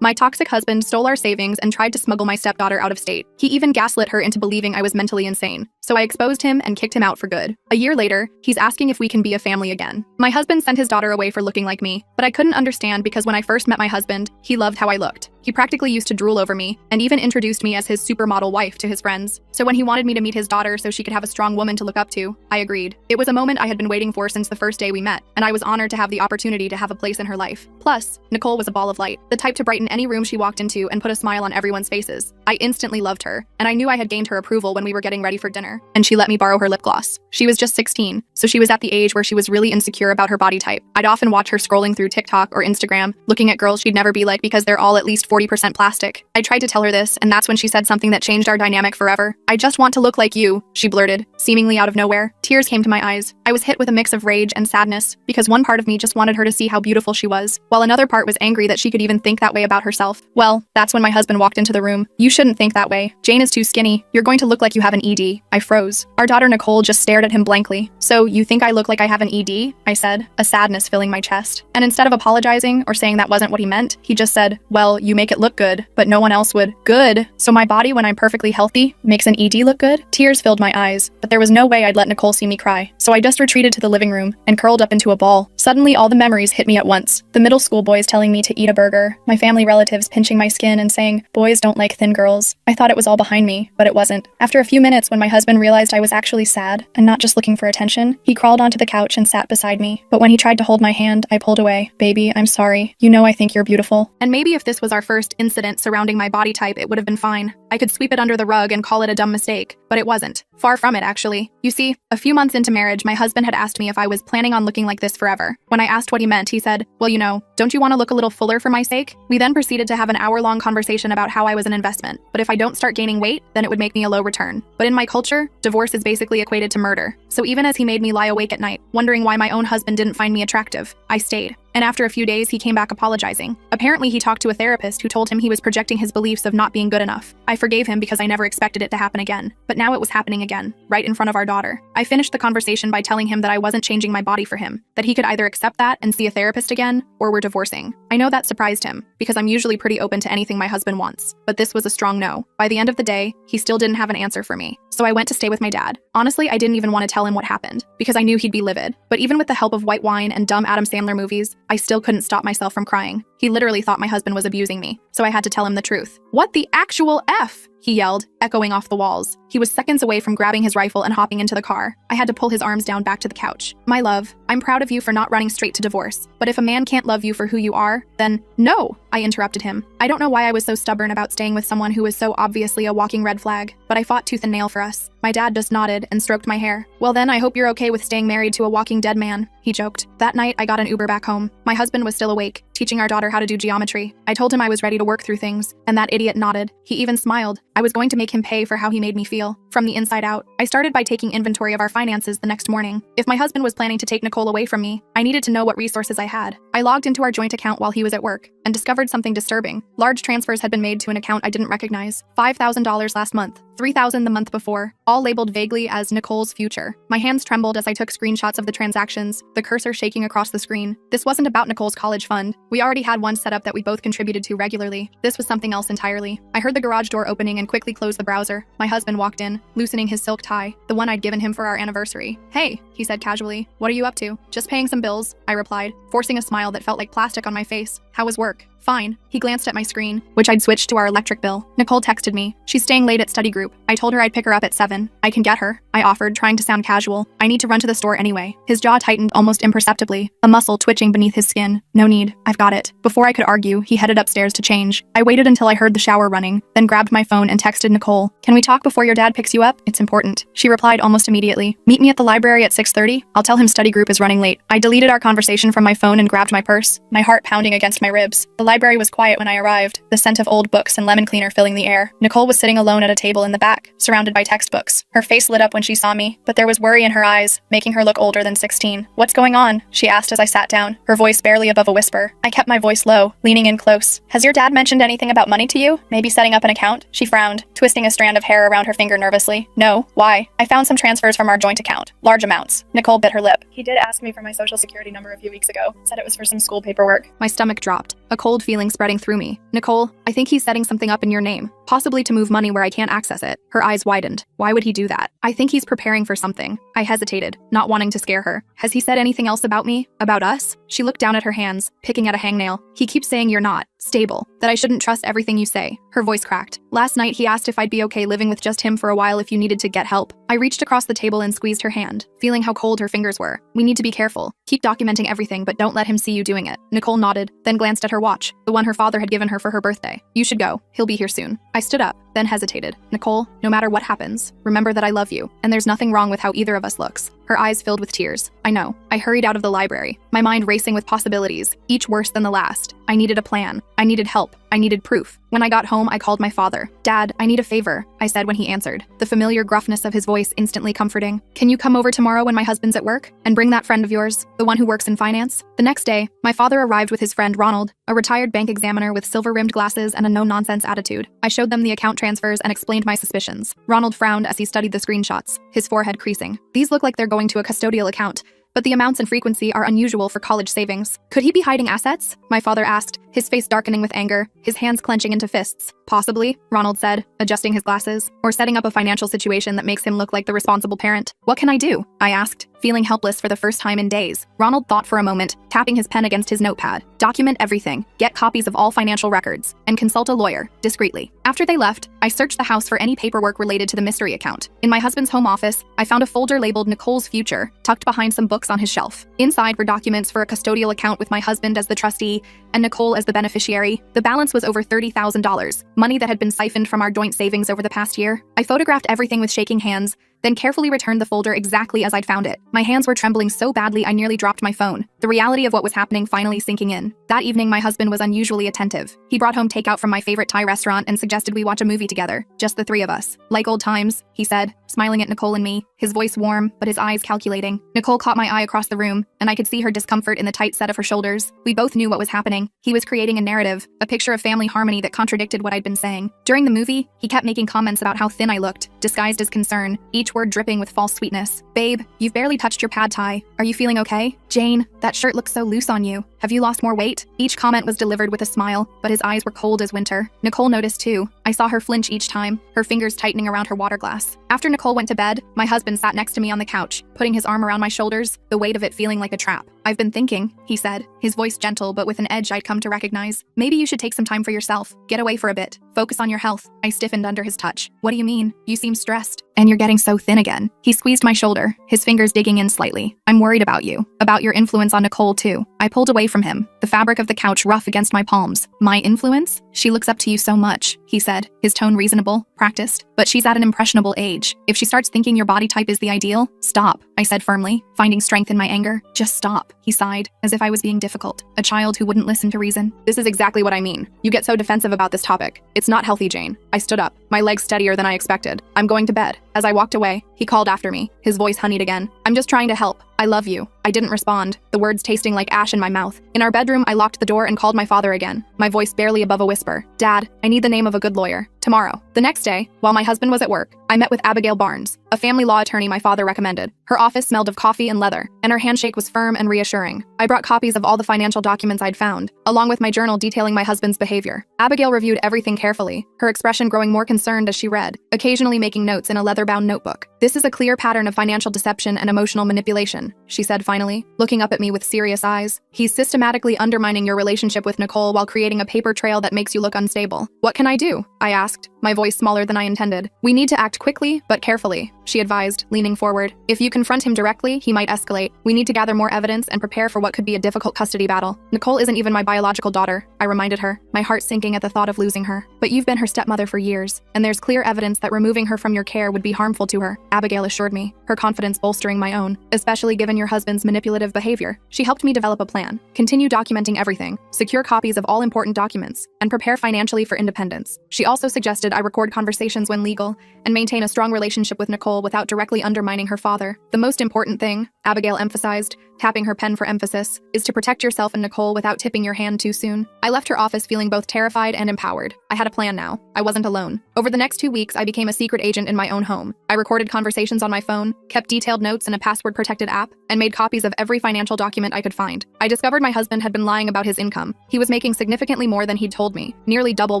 My toxic husband stole our savings and tried to smuggle my stepdaughter out of state. He even gaslit her into believing I was mentally insane. So I exposed him and kicked him out for good. A year later, he's asking if we can be a family again. My husband sent his daughter away for looking like me, but I couldn't understand because when I first met my husband, he loved how I looked. He practically used to drool over me and even introduced me as his supermodel wife to his friends. So when he wanted me to meet his daughter so she could have a strong woman to look up to, I agreed. It was a moment I had been waiting for since the first day we met, and I was honored to have the opportunity to have a place in her life. Plus, Nicole was a ball of light, the type to brighten any room she walked into and put a smile on everyone's faces. I instantly loved her, and I knew I had gained her approval when we were getting ready for dinner, and she let me borrow her lip gloss. She was just 16, so she was at the age where she was really insecure about her body type. I'd often watch her scrolling through TikTok or Instagram, looking at girls she'd never be like because they're all at least 40% plastic. I tried to tell her this, and that's when she said something that changed our dynamic forever. "I just want to look like you," she blurted, seemingly out of nowhere. Tears came to my eyes. I was hit with a mix of rage and sadness, because one part of me just wanted her to see how beautiful she was, while another part was angry that she could even think that way about herself. Well, that's when my husband walked into the room. "You shouldn't think that way. Jane is too skinny. You're going to look like you have an ED." I froze. Our daughter Nicole just stared at him blankly. "So, you think I look like I have an ED?" I said, a sadness filling my chest. And instead of apologizing or saying that wasn't what he meant, he just said, "Well, you make it look good, but no one else would." Good? So my body, when I'm perfectly healthy, makes an ED look good? Tears filled my eyes, but there was no way I'd let Nicole see me cry. So I just retreated to the living room and curled up into a ball. Suddenly, all the memories hit me at once. The middle school boys telling me to eat a burger, my family relatives pinching my skin and saying, "Boys don't like thin girls." I thought it was all behind me, but it wasn't. After a few minutes, when my husband realized I was actually sad and not just looking for attention, he crawled onto the couch and sat beside me. But when he tried to hold my hand, I pulled away. "Baby, I'm sorry. You know I think you're beautiful." And maybe if this was our first incident surrounding my body type, it would have been fine. I could sweep it under the rug and call it a dumb mistake, but it wasn't. Far from it, actually. You see, a few months into marriage, my husband had asked me if I was planning on looking like this forever. When I asked what he meant, he said, "Well, you know, don't you want to look a little fuller for my sake?" We then proceeded to have an hour-long conversation about how I was an investment, but if I don't start gaining weight, then it would make me a low return. But in my culture, divorce is basically equated to murder. So even as he made me lie awake at night, wondering why my own husband didn't find me attractive, I stayed. And after a few days, he came back apologizing. Apparently, he talked to a therapist who told him he was projecting his beliefs of not being good enough. I forgave him because I never expected it to happen again. But now it was happening again, right in front of our daughter. I finished the conversation by telling him that I wasn't changing my body for him, that he could either accept that and see a therapist again, or we're divorcing. I know that surprised him, because I'm usually pretty open to anything my husband wants. But this was a strong no. By the end of the day, he still didn't have an answer for me. So I went to stay with my dad. Honestly, I didn't even want to tell him what happened, because I knew he'd be livid. But even with the help of white wine and dumb Adam Sandler movies, I still couldn't stop myself from crying. He literally thought my husband was abusing me, so I had to tell him the truth. "What the actual F?" he yelled, echoing off the walls. He was seconds away from grabbing his rifle and hopping into the car. I had to pull his arms down back to the couch. "My love, I'm proud of you for not running straight to divorce. But if a man can't love you for who you are, then..." "No," I interrupted him. I don't know why I was so stubborn about staying with someone who was so obviously a walking red flag, but I fought tooth and nail for us. My dad just nodded and stroked my hair. "Well then, I hope you're okay with staying married to a walking dead man," he joked. That night, I got an Uber back home. My husband was still awake, teaching our daughter how to do geometry. I told him I was ready to work through things, and that idiot nodded. He even smiled. I was going to make him pay for how he made me feel, from the inside out. I started by taking inventory of our finances the next morning. If my husband was planning to take Nicole away from me, I needed to know what resources I had. I logged into our joint account while he was at work, and discovered something disturbing. Large transfers had been made to an account I didn't recognize. $5,000 last month, $3,000 the month before, all labeled vaguely as Nicole's future. My hands trembled as I took screenshots of the transactions, the cursor shaking across the screen. This wasn't about Nicole's college fund. We already had one set up that we both contributed to regularly. This was something else entirely. I heard the garage door opening and quickly closed the browser. My husband walked in, loosening his silk tie, the one I'd given him for our anniversary. "Hey," he said casually. "What are you up to?" "Just paying some bills," I replied, forcing a smile that felt like plastic on my face. "How was work?" "Fine." He glanced at my screen, which I'd switched to our electric bill. "Nicole texted me. She's staying late at study group. I told her I'd pick her up at 7. I can get her," I offered, trying to sound casual. "I need to run to the store anyway." His jaw tightened almost imperceptibly, a muscle twitching beneath his skin. "No need. I've got it." Before I could argue, he headed upstairs to change. I waited until I heard the shower running, then grabbed my phone and texted Nicole. "Can we talk before your dad picks you up? It's important." She replied almost immediately. "Meet me at the library at 6:30. I'll tell him study group is running late." I deleted our conversation from my phone and grabbed my purse, my heart pounding against my ribs. The library was quiet when I arrived, the scent of old books and lemon cleaner filling the air. Nicole was sitting alone at a table in the back, surrounded by textbooks. Her face lit up when she saw me, but there was worry in her eyes, making her look older than 16. "What's going on?" she asked as I sat down, her voice barely above a whisper. I kept my voice low, leaning in close. "Has your dad mentioned anything about money to you? Maybe setting up an account?" She frowned, twisting a strand of hair around her finger nervously. "No. Why?" "I found some transfers from our joint account. Large amounts." Nicole bit her lip. "He did ask me for my social security number a few weeks ago. Said it was for some school paperwork." My stomach dropped. dropped, a cold feeling spreading through me. Nicole, I think he's setting something up in your name, possibly to move money where I can't access it. Her eyes widened. Why would he do that? I think he's preparing for something. I hesitated, not wanting to scare her. Has he said anything else about me? About us? She looked down at her hands, picking at a hangnail. He keeps saying you're not stable, that I shouldn't trust everything you say. Her voice cracked. Last night he asked if I'd be okay living with just him for a while if you needed to get help. I reached across the table and squeezed her hand, feeling how cold her fingers were. We need to be careful. Keep documenting everything, but don't let him see you doing it. Nicole nodded, then glanced at her watch, the one her father had given her for her birthday. You should go. He'll be here soon. I stood up, then hesitated. Nicole, no matter what happens, remember that I love you, and there's nothing wrong with how either of us looks. Her eyes filled with tears. I know. I hurried out of the library, my mind racing with possibilities, each worse than the last. I needed a plan. I needed help. I needed proof. When I got home, I called my father. Dad, I need a favor, I said when he answered, the familiar gruffness of his voice instantly comforting. Can you come over tomorrow when my husband's at work? And bring that friend of yours, the one who works in finance? The next day, my father arrived with his friend Ronald, a retired bank examiner with silver-rimmed glasses and a no-nonsense attitude. I showed them the account transfers and explained my suspicions. Ronald frowned as he studied the screenshots, his forehead creasing. These look like they're going to a custodial account, but the amounts and frequency are unusual for college savings. Could he be hiding assets? My father asked, his face darkening with anger, his hands clenching into fists. Possibly, Ronald said, adjusting his glasses, or setting up a financial situation that makes him look like the responsible parent. What can I do? I asked, feeling helpless for the first time in days. Ronald thought for a moment, tapping his pen against his notepad. Document everything, get copies of all financial records, and consult a lawyer, discreetly. After they left, I searched the house for any paperwork related to the mystery account. In my husband's home office, I found a folder labeled Nicole's Future, tucked behind some books on his shelf. Inside were documents for a custodial account with my husband as the trustee and Nicole as the beneficiary. The balance was over $30,000, money that had been siphoned from our joint savings over the past year. I photographed everything with shaking hands, then carefully returned the folder exactly as I'd found it. My hands were trembling so badly I nearly dropped my phone, the reality of what was happening finally sinking in. That evening, my husband was unusually attentive. He brought home takeout from my favorite Thai restaurant and suggested we watch a movie together, just the three of us. Like old times, he said, smiling at Nicole and me, his voice warm, but his eyes calculating. Nicole caught my eye across the room, and I could see her discomfort in the tight set of her shoulders. We both knew what was happening. He was creating a narrative, a picture of family harmony that contradicted what I'd been saying. During the movie, he kept making comments about how thin I looked, disguised as concern, each word dripping with false sweetness. Babe, you've barely touched your pad thai. Are you feeling okay? Jane, that shirt looks so loose on you. Have you lost more weight? Each comment was delivered with a smile, but his eyes were cold as winter. Nicole noticed too. I saw her flinch each time, her fingers tightening around her water glass. After Nicole went to bed, my husband sat next to me on the couch, putting his arm around my shoulders, the weight of it feeling like a trap. I've been thinking, he said, his voice gentle but with an edge I'd come to recognize. Maybe you should take some time for yourself. Get away for a bit. Focus on your health. I stiffened under his touch. What do you mean? You seem stressed. And you're getting so thin again. He squeezed my shoulder, his fingers digging in slightly. I'm worried about you. About your influence on Nicole too. I pulled away from him, the fabric of the couch rough against my palms. My influence? She looks up to you so much, he said, his tone reasonable, practiced. But she's at an impressionable age. If she starts thinking your body type is the ideal, stop, I said firmly, finding strength in my anger. Just stop, he sighed, as if I was being difficult, a child who wouldn't listen to reason. This is exactly what I mean. You get so defensive about this topic. It's not healthy, Jane. I stood up, my legs steadier than I expected. I'm going to bed. As I walked away, he called after me, his voice honeyed again. I'm just trying to help. I love you. I didn't respond, the words tasting like ash in my mouth. In our bedroom, I locked the door and called my father again, my voice barely above a whisper. Dad, I need the name of a good lawyer. Tomorrow. The next day, while my husband was at work, I met with Abigail Barnes, a family law attorney my father recommended. Her office smelled of coffee and leather, and her handshake was firm and reassuring. I brought copies of all the financial documents I'd found, along with my journal detailing my husband's behavior. Abigail reviewed everything carefully, her expression growing more concerned as she read, occasionally making notes in a leather-bound notebook. This is a clear pattern of financial deception and emotional manipulation, she said finally, looking up at me with serious eyes. He's systematically undermining your relationship with Nicole while creating a paper trail that makes you look unstable. What can I do? I asked, my voice smaller than I intended. We need to act quickly, but carefully, she advised, leaning forward. If you confront him directly, he might escalate. We need to gather more evidence and prepare for what could be a difficult custody battle. Nicole isn't even my biological daughter, I reminded her, my heart sinking at the thought of losing her. But you've been her stepmother for years, and there's clear evidence that removing her from your care would be harmful to her, Abigail assured me, her confidence bolstering my own, especially given your husband's manipulative behavior. She helped me develop a plan, continue documenting everything, secure copies of all important documents, and prepare financially for independence. She also suggested I record conversations when legal and maintain a strong relationship with Nicole without directly undermining her father. The most important thing, Abigail emphasized, tapping her pen for emphasis, is to protect yourself and Nicole without tipping your hand too soon. I left her office feeling both terrified and empowered. I had a plan now. I wasn't alone. Over the next 2 weeks, I became a secret agent in my own home. I recorded conversations on my phone, kept detailed notes in a password-protected app, and made copies of every financial document I could find. I discovered my husband had been lying about his income. He was making significantly more than he'd told me, nearly double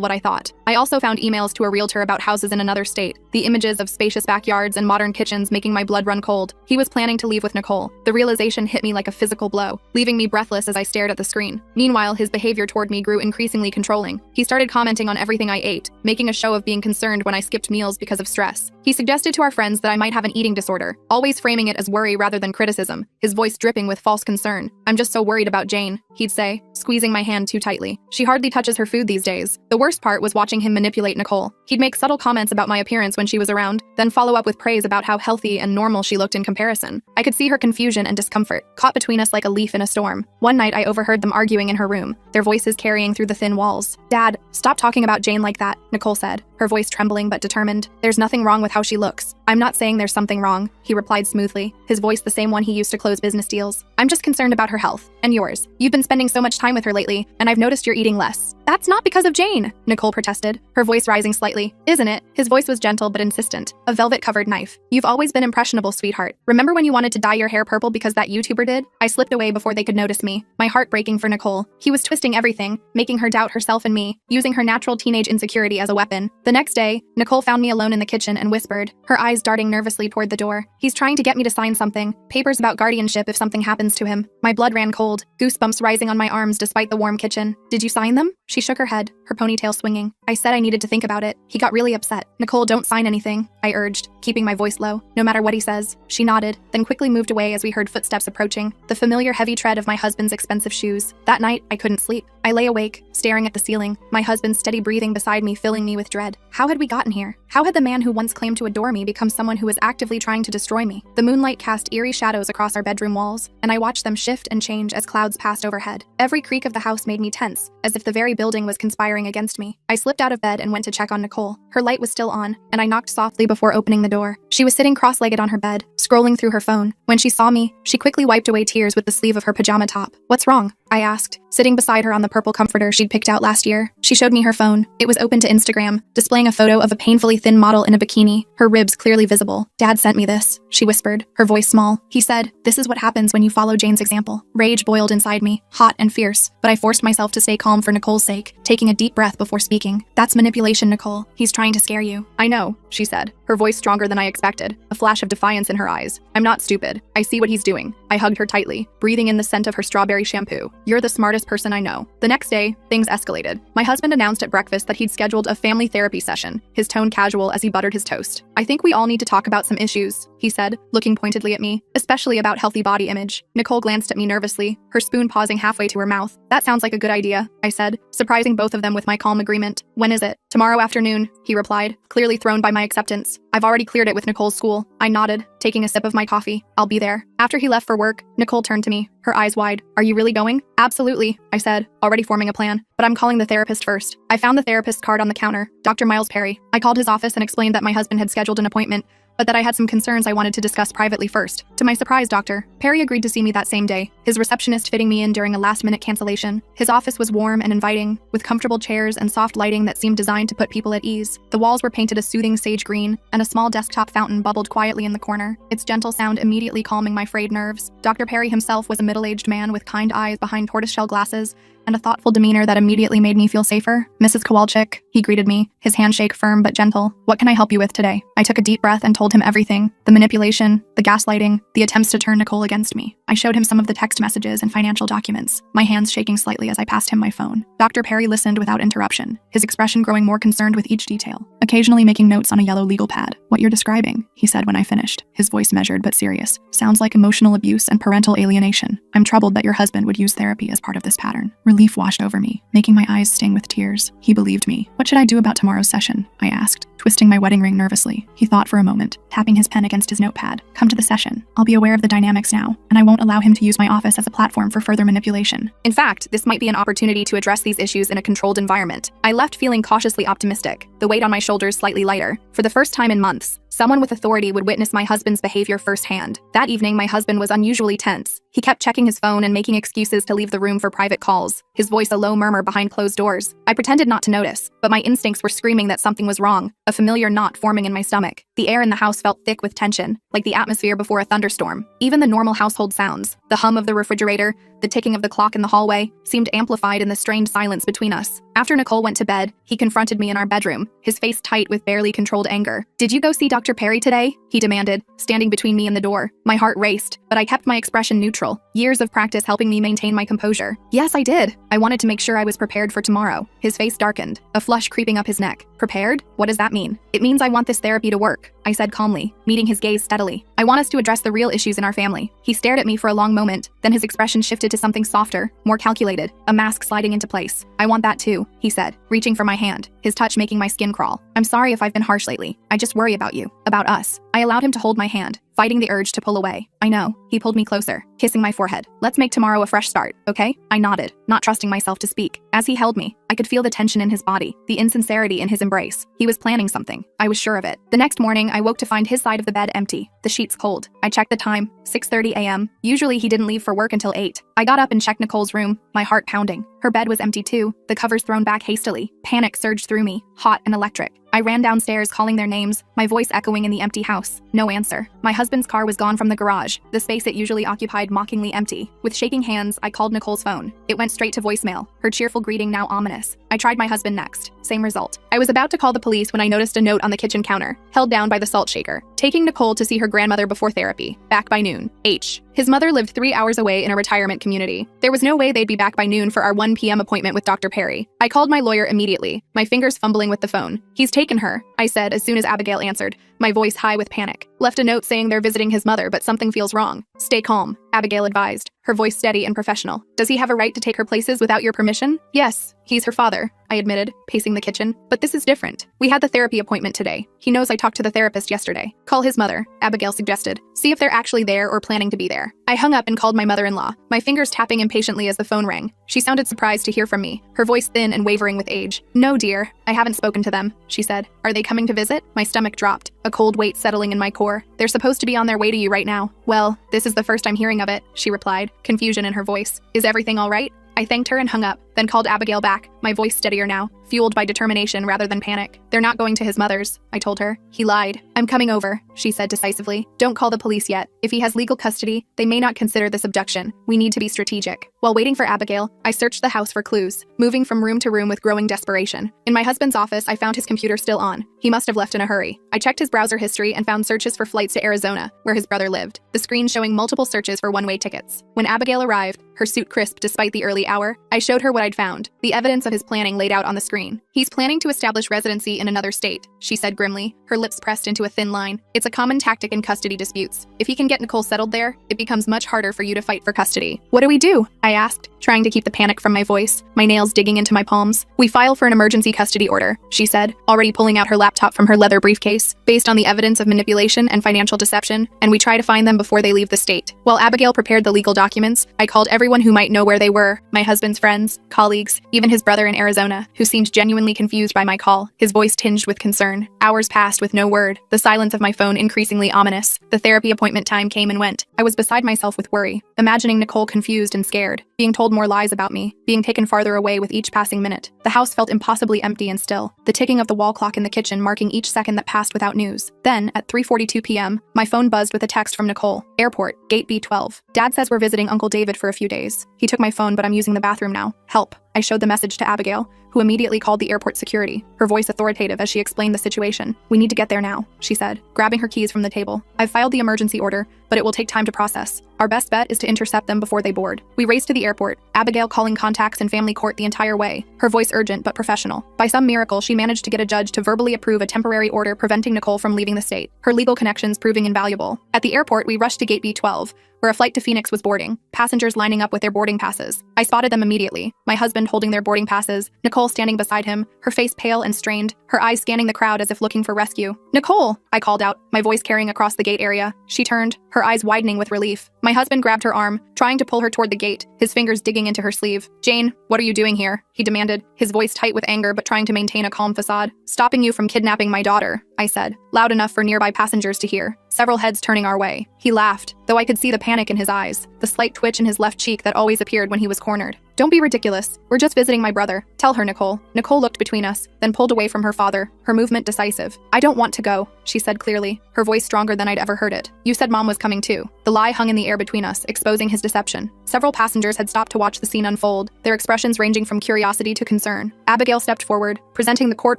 what I thought. I also found emails to a realtor about houses in another state, the images of spacious backyards and modern kitchens making my blood run cold. He was planning to leave with Nicole. The realization hit me like a physical blow, leaving me breathless as I stared at the screen. Meanwhile, his behavior toward me grew increasingly controlling. He started commenting on everything I ate, making a show of being concerned when I skipped meals because of stress. He suggested to our friends that I might have an eating disorder, always framing it as worry rather than criticism, his voice dripping with false concern. "I'm just so worried about Jane," he'd say, squeezing my hand too tightly. "She hardly touches her food these days." The worst part was watching him manipulate Nicole. He'd make subtle comments about my appearance when she was around, then follow up with praise about how healthy and normal she looked in comparison. I could see her confusion and discomfort, caught between us like a leaf in a storm. One night I overheard them arguing in her room, their voices carrying through the thin walls. "Dad, stop talking about Jane like that," Nicole said, her voice trembling but determined. "There's nothing wrong with how she looks." "I'm not saying there's something wrong," he replied smoothly, his voice the same one he used to close business deals. "I'm just concerned about her health, and yours. You've been spending so much time with her lately, and I've noticed you're eating less." "That's not because of Jane," Nicole protested, her voice rising slightly. "Isn't it?" His voice was gentle but insistent, a velvet-covered knife. "You've always been impressionable, sweetheart. Remember when you wanted to dye your hair purple because that YouTuber did?" I slipped away before they could notice me, my heart breaking for Nicole. He was twisting everything, making her doubt herself and me, using her natural teenage insecurity as a weapon. The next day, Nicole found me alone in the kitchen and whispered, her eyes darting nervously toward the door. "He's trying to get me to sign something. Papers about guardianship if something happens to him." My blood ran cold, goosebumps rising on my arms despite the warm kitchen. "Did you sign them?" She shook her head, her ponytail swinging. I said I needed to think about it. He got really upset. "Nicole, don't sign anything," I urged, keeping my voice low. "No matter what he says." She nodded, then quickly moved away as we heard footsteps approaching, the familiar heavy tread of my husband's expensive shoes. That night, I couldn't sleep. I lay awake, staring at the ceiling, my husband's steady breathing beside me filling me with dread. How had we gotten here? How had the man who once claimed to adore me become someone who was actively trying to destroy me? The moonlight cast eerie shadows across our bedroom walls, and I watched them shift and change as clouds passed overhead. Every creak of the house made me tense, as if the very building was conspiring against me. I slipped out of bed and went to check on Nicole. Her light was still on, and I knocked softly before opening the door. She was sitting cross-legged on her bed, scrolling through her phone. When she saw me, she quickly wiped away tears with the sleeve of her pajama top. "What's wrong?" I asked, sitting beside her on the purple comforter she'd picked out last year. She showed me her phone. It was open to Instagram, displaying a photo of a painfully thin model in a bikini, her ribs clearly visible. "Dad sent me this," she whispered, her voice small. He said, "This is what happens when you follow Jane's example." Rage boiled inside me, hot and fierce, but I forced myself to stay calm for Nicole's sake, taking a deep breath before speaking. "That's manipulation, Nicole. He's trying to scare you." "I know," she said, her voice stronger than I expected, a flash of defiance in her eyes. "I'm not stupid. I see what he's doing." I hugged her tightly, breathing in the scent of her strawberry shampoo. "You're the smartest person I know." The next day, things escalated. My husband announced at breakfast that he'd scheduled a family therapy session, his tone casual as he buttered his toast. "I think we all need to talk about some issues," he said, looking pointedly at me, "especially about healthy body image." Nicole glanced at me nervously, her spoon pausing halfway to her mouth. "That sounds like a good idea," I said, surprising both of them with my calm agreement. "When is it?" "Tomorrow afternoon," he replied, clearly thrown by my acceptance. "I've already cleared it with Nicole's school." I nodded, taking a sip of my coffee. "I'll be there." After he left for work, Nicole turned to me, her eyes wide. "Are you really going?" "Absolutely," I said, already forming a plan. "But I'm calling the therapist first." I found the therapist's card on the counter, Dr. Miles Perry. I called his office and explained that my husband had scheduled an appointment, but that I had some concerns I wanted to discuss privately first. To my surprise, Dr. Perry agreed to see me that same day, his receptionist fitting me in during a last-minute cancellation. His office was warm and inviting, with comfortable chairs and soft lighting that seemed designed to put people at ease. The walls were painted a soothing sage green, and a small desktop fountain bubbled quietly in the corner, its gentle sound immediately calming my frayed nerves. Dr. Perry himself was a middle-aged man with kind eyes behind tortoiseshell glasses, and a thoughtful demeanor that immediately made me feel safer. "Mrs. Kowalczyk," he greeted me, his handshake firm but gentle. "What can I help you with today?" I took a deep breath and told him everything. The manipulation, the gaslighting, the attempts to turn Nicole against me. I showed him some of the text messages and financial documents, my hands shaking slightly as I passed him my phone. Dr. Perry listened without interruption, his expression growing more concerned with each detail, occasionally making notes on a yellow legal pad. "What you're describing," he said when I finished, his voice measured but serious, "sounds like emotional abuse and parental alienation. I'm troubled that your husband would use therapy as part of this pattern." Relief washed over me, making my eyes sting with tears. He believed me. "What should I do about tomorrow's session?" I asked, twisting my wedding ring nervously. He thought for a moment, tapping his pen against his notepad. "Come to the session. I'll be aware of the dynamics now, and I won't allow him to use my office as a platform for further manipulation." In fact, this might be an opportunity to address these issues in a controlled environment. I left feeling cautiously optimistic, the weight on my shoulders slightly lighter. For the first time in months, Someone with authority would witness my husband's behavior firsthand. That evening, my husband was unusually tense. He kept checking his phone and making excuses to leave the room for private calls, his voice a low murmur behind closed doors. I pretended not to notice, but my instincts were screaming that something was wrong, a familiar knot forming in my stomach. The air in the house felt thick with tension, like the atmosphere before a thunderstorm. Even the normal household sounds, the hum of the refrigerator, the ticking of the clock in the hallway, seemed amplified in the strained silence between us. After Nicole went to bed, he confronted me in our bedroom, his face tight with barely controlled anger. "Did you go see Dr. Perry today?" he demanded, standing between me and the door. My heart raced, but I kept my expression neutral, years of practice helping me maintain my composure. "Yes, I did. I wanted to make sure I was prepared for tomorrow." His face darkened, a flush creeping up his neck. "Prepared? What does that mean?" "It means I want this therapy to work," I said calmly, meeting his gaze steadily. "I want us to address the real issues in our family." He stared at me for a long moment, then his expression shifted to something softer, more calculated, a mask sliding into place. "I want that too," he said, reaching for my hand, his touch making my skin crawl. "I'm sorry if I've been harsh lately. I just worry about you, about us." I allowed him to hold my hand, fighting the urge to pull away. "I know." He pulled me closer, kissing my forehead. "Let's make tomorrow a fresh start, okay?" I nodded, not trusting myself to speak. As he held me, I could feel the tension in his body, the insincerity in his embrace. He was planning something. I was sure of it. The next morning, I woke to find his side of the bed empty, the sheets cold. I checked the time, 6:30 a.m. Usually he didn't leave for work until 8. I got up and checked Nicole's room, my heart pounding. Her bed was empty too, the covers thrown back hastily. Panic surged through me, hot and electric. I ran downstairs calling their names, my voice echoing in the empty house. No answer. My husband's car was gone from the garage, the space it usually occupied mockingly empty. With shaking hands, I called Nicole's phone. It went straight to voicemail, her cheerful greeting now ominous. I tried my husband next. Same result. I was about to call the police when I noticed a note on the kitchen counter, held down by the salt shaker. "Taking Nicole to see her grandmother before therapy. Back by noon. H." His mother lived 3 hours away in a retirement community. There was no way they'd be back by noon for our 1 p.m. appointment with Dr. Perry. I called my lawyer immediately, my fingers fumbling with the phone. "He's taken her," I said as soon as Abigail answered, my voice high with panic. "Left a note saying they're visiting his mother, but something feels wrong." "Stay calm," Abigail advised, her voice steady and professional. "Does he have a right to take her places without your permission?" "Yes, he's her father," I admitted, pacing the kitchen. "But this is different. We had the therapy appointment today. He knows I talked to the therapist yesterday." "Call his mother," Abigail suggested. "See if they're actually there or planning to be there." I hung up and called my mother-in-law, my fingers tapping impatiently as the phone rang. She sounded surprised to hear from me, her voice thin and wavering with age. "No, dear, I haven't spoken to them," she said. "Are they coming to visit?" My stomach dropped, a cold weight settling in my core. "They're supposed to be on their way to you right now." "Well, this is the first I'm hearing of it," she replied, confusion in her voice. "Is everything all right?" I thanked her and hung up, then called Abigail back, my voice steadier now, fueled by determination rather than panic. "They're not going to his mother's," I told her. "He lied." "I'm coming over," she said decisively. "Don't call the police yet. If he has legal custody, they may not consider this abduction. We need to be strategic." While waiting for Abigail, I searched the house for clues, moving from room to room with growing desperation. In my husband's office, I found his computer still on. He must have left in a hurry. I checked his browser history and found searches for flights to Arizona, where his brother lived, the screen showing multiple searches for one-way tickets. When Abigail arrived, her suit crisp despite the early hour, I showed her what I'd found, the evidence of his planning laid out on the screen. "He's planning to establish residency in another state," she said grimly, her lips pressed into a thin line. "It's a common tactic in custody disputes. If he can get Nicole settled there, it becomes much harder for you to fight for custody." "What do we do?" I asked, trying to keep the panic from my voice, my nails digging into my palms. "We file for an emergency custody order," she said, already pulling out her laptop from her leather briefcase, "based on the evidence of manipulation and financial deception, and we try to find them before they leave the state." While Abigail prepared the legal documents, I called everyone who might know where they were, my husband's friends, colleagues, even his brother in Arizona, who seemed genuinely confused by my call, his voice tinged with concern. Hours passed with no word, the silence of my phone increasingly ominous. The therapy appointment time came and went. I was beside myself with worry, imagining Nicole confused and scared, being told more lies about me, being taken farther away with each passing minute. The house felt impossibly empty and still, the ticking of the wall clock in the kitchen marking each second that passed without news. Then, at 3:42 p.m., my phone buzzed with a text from Nicole. "Airport, gate B12. Dad says we're visiting Uncle David for a few days. He took my phone, but I'm using the bathroom now. Help." I showed the message to Abigail, who immediately called the airport security, her voice authoritative as she explained the situation. "We need to get there now," she said, grabbing her keys from the table. "I've filed the emergency order, but it will take time to process. Our best bet is to intercept them before they board." We raced to the airport, Abigail calling contacts in family court the entire way, her voice urgent but professional. By some miracle, she managed to get a judge to verbally approve a temporary order preventing Nicole from leaving the state, her legal connections proving invaluable. At the airport, we rushed to gate B12, where a flight to Phoenix was boarding, passengers lining up with their boarding passes. I spotted them immediately, my husband husband holding their boarding passes, Nicole standing beside him, her face pale and strained, her eyes scanning the crowd as if looking for rescue. "Nicole!" I called out, my voice carrying across the gate area. She turned, her eyes widening with relief. My husband grabbed her arm, trying to pull her toward the gate, his fingers digging into her sleeve. "Jane, what are you doing here?" he demanded, his voice tight with anger but trying to maintain a calm facade. "Stopping you from kidnapping my daughter," I said, loud enough for nearby passengers to hear, several heads turning our way. He laughed, though I could see the panic in his eyes, the slight twitch in his left cheek that always appeared when he was cornered. "Don't be ridiculous. We're just visiting my brother. Tell her, Nicole." Nicole looked between us, then pulled away from her father, her movement decisive. "I don't want to go," she said clearly, her voice stronger than I'd ever heard it. "You said Mom was coming too." The lie hung in the air between us, exposing his deception. Several passengers had stopped to watch the scene unfold, their expressions ranging from curiosity to concern. Abigail stepped forward, presenting the court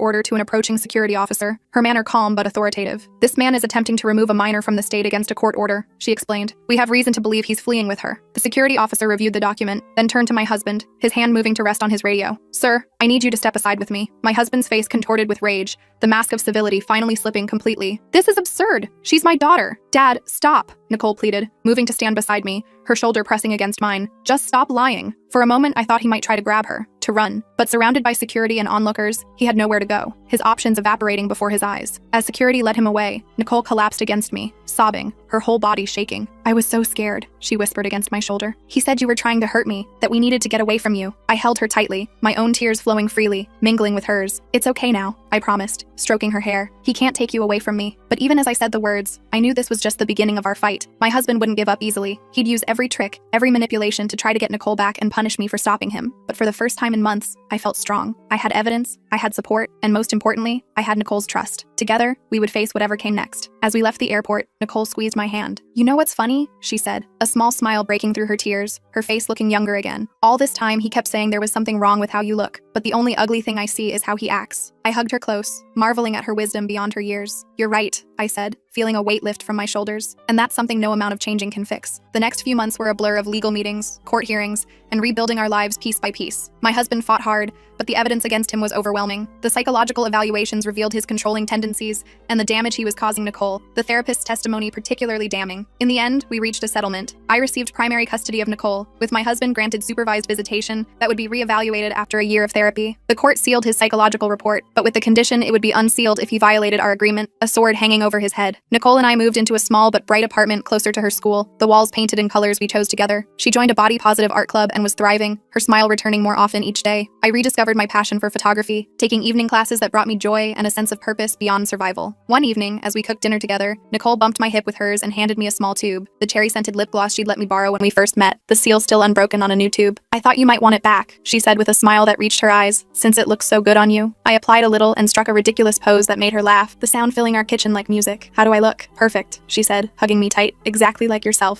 order to an approaching security officer, her manner calm but authoritative. "This man is attempting to remove a minor from the state against a court order," she explained. "We have reason to believe he's fleeing with her." The security officer reviewed the document, then turned to my husband, his hand moving to rest on his radio. "Sir, I need you to step aside with me." My husband's face contorted with rage, the mask of civility finally slipping completely. "This is absurd. She's my daughter." "Dad, stop," Nicole pleaded, moving to stand beside me, her shoulder pressing against mine. "Just stop lying." For a moment, I thought he might try to grab her, to run, but surrounded by security and onlookers, he had nowhere to go, his options evaporating before his eyes. As security led him away, Nicole collapsed against me, sobbing, her whole body shaking. "I was so scared," she whispered against my shoulder. "He said you were trying to hurt me, that we needed to get away from you." I held her tightly, my own tears flowing freely, mingling with hers. "It's okay now," I promised, stroking her hair. "He can't take you away from me." But even as I said the words, I knew this was just the beginning of our fight. My husband wouldn't give up easily. He'd use every trick, every manipulation to try to get Nicole back and punish me for stopping him. But for the first time in months, I felt strong. I had evidence, I had support, and most importantly, I had Nicole's trust. Together, we would face whatever came next. As we left the airport, Nicole squeezed my hand. "You know what's funny?" she said, a small smile breaking through her tears, her face looking younger again. "All this time, he kept saying there was something wrong with how you look, but the only ugly thing I see is how he acts." I hugged her close, marveling at her wisdom beyond her years. "You're right," I said, feeling a weight lift from my shoulders. "And that's something no amount of changing can fix." The next few months were a blur of legal meetings, court hearings, and rebuilding our lives piece by piece. My husband fought hard, but the evidence against him was overwhelming. The psychological evaluations revealed his controlling tendencies and the damage he was causing Nicole, the therapist's testimony particularly damning. In the end, we reached a settlement. I received primary custody of Nicole, with my husband granted supervised visitation that would be reevaluated after a year of therapy. The court sealed his psychological report, but with the condition it would be unsealed if he violated our agreement, a sword hanging over his head. Nicole and I moved into a small but bright apartment closer to her school, the walls painted in colors we chose together. She joined a body-positive art club and was thriving, her smile returning more often each day. I rediscovered my passion for photography, taking evening classes that brought me joy and a sense of purpose beyond survival. One evening, as we cooked dinner together, Nicole bumped my hip with hers and handed me a small tube, the cherry-scented lip gloss she'd let me borrow when we first met, the seal still unbroken on a new tube. "I thought you might want it back," she said with a smile that reached her eyes, "since it looks so good on you." I applied a little and struck a ridiculous pose that made her laugh, the sound filling our kitchen like music. "How do I look?" "Perfect," she said, hugging me tight, "exactly like yourself."